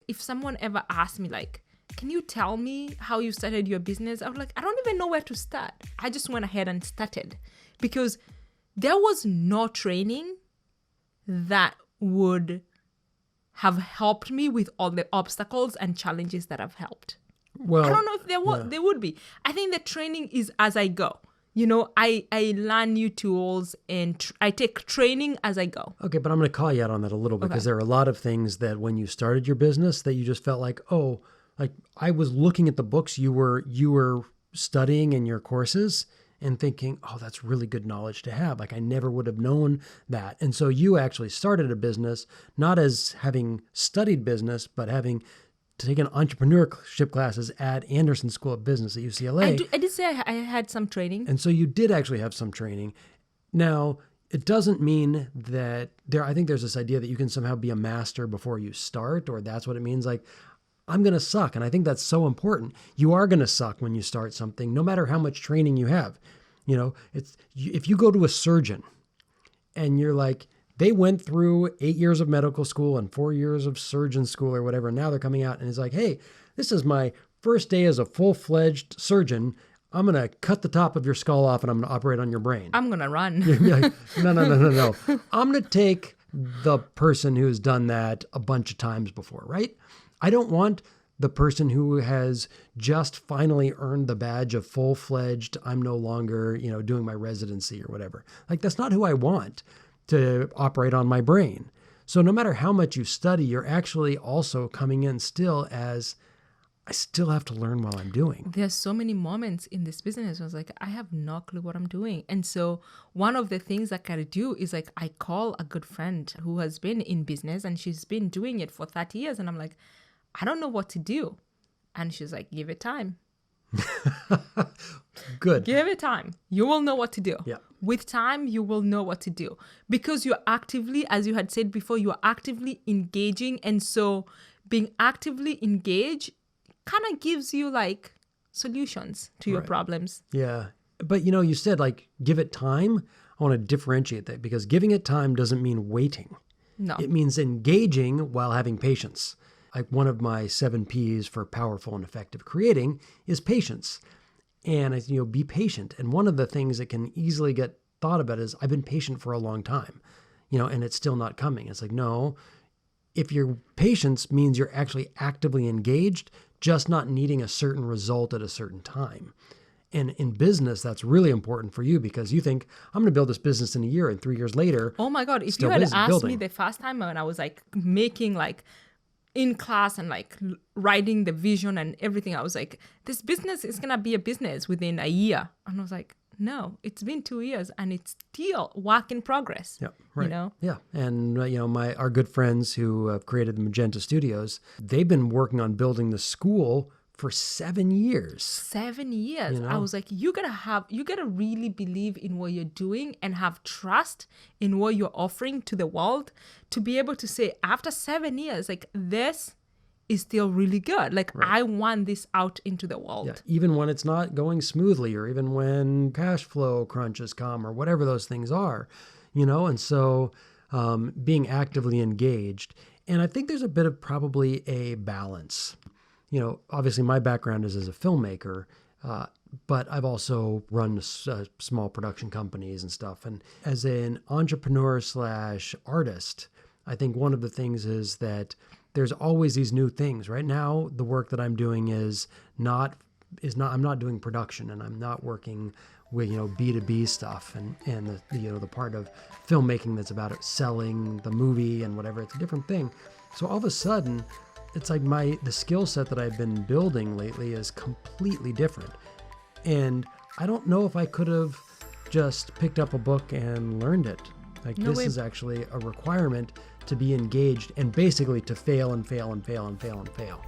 if someone ever asked me like, can you tell me how you started your business? I was like, I don't even know where to start. I just went ahead and started because there was no training that would have helped me with all the obstacles and challenges that I've helped. Well, I don't know if there would be. I think the training is as I go. You know, I learn new tools and I take training as I go. Okay, but I'm going to call you out on that a little bit because there are a lot of things that when you started your business that you just felt like, oh, like I was looking at the books you were studying in your courses and thinking, oh, that's really good knowledge to have. Like I never would have known that. And so you actually started a business, not as having studied business, but having taken entrepreneurship classes at Anderson School of Business at UCLA. I did say I had some training. And so you did actually have some training. Now, it doesn't mean that I think there's this idea that you can somehow be a master before you start, or that's what it means. Like, I'm going to suck. And I think that's so important. You are going to suck when you start something, no matter how much training you have. You know, if you go to a surgeon and you're like, they went through 8 years of medical school and 4 years of surgeon school or whatever. And now they're coming out and it's like, hey, this is my first day as a full-fledged surgeon. I'm going to cut the top of your skull off and I'm going to operate on your brain. I'm going to run. Like, no. I'm going to take the person who's done that a bunch of times before, right? I don't want the person who has just finally earned the badge of full-fledged, I'm no longer, doing my residency or whatever. Like, that's not who I want to operate on my brain. So no matter how much you study, you're actually also coming in still as, I still have to learn while I'm doing. There's so many moments in this business where I was like, I have no clue what I'm doing. And so one of the things I gotta do is like, I call a good friend who has been in business and she's been doing it for 30 years. And I'm like, I don't know what to do. And she's like, give it time. Good. Give it time. You will know what to do. Yeah. With time, you will know what to do because you're actively, as you had said before, you are actively engaging. And so being actively engaged kind of gives you like solutions to your problems. Yeah. But you said like, give it time. I want to differentiate that because giving it time doesn't mean waiting. No. It means engaging while having patience. Like one of my 7 Ps for powerful and effective creating is patience. And, be patient. And one of the things that can easily get thought about is I've been patient for a long time, and it's still not coming. It's like, no, if your patience means you're actually actively engaged, just not needing a certain result at a certain time. And in business, that's really important for you because you think, I'm going to build this business in a year and 3 years later. Oh my God. If you had asked me the first time when I was like making like in class and like writing the vision and everything, I was like, this business is going to be a business within a year. And I was like, no, it's been 2 years and it's still work in progress. Yeah, right. Yeah. And, our good friends who have created the Magenta Studios, they've been working on building the school for 7 years. 7 years. I was like, you gotta really believe in what you're doing and have trust in what you're offering to the world to be able to say after 7 years, like this is still really good. Like I want this out into the world. Yeah. Even when it's not going smoothly or even when cash flow crunches come or whatever those things are, and so being actively engaged. And I think there's a bit of probably a balance. Obviously my background is as a filmmaker, but I've also run small production companies and stuff. And as an entrepreneur / artist, I think one of the things is that there's always these new things. Right now, the work that I'm doing I'm not doing production and I'm not working with, B2B stuff and the part of filmmaking that's about selling the movie and whatever. It's a different thing. So all of a sudden, it's like the skill set that I've been building lately is completely different. And I don't know if I could have just picked up a book and learned it. Like this is actually a requirement to be engaged and basically to fail and fail and fail and fail and fail.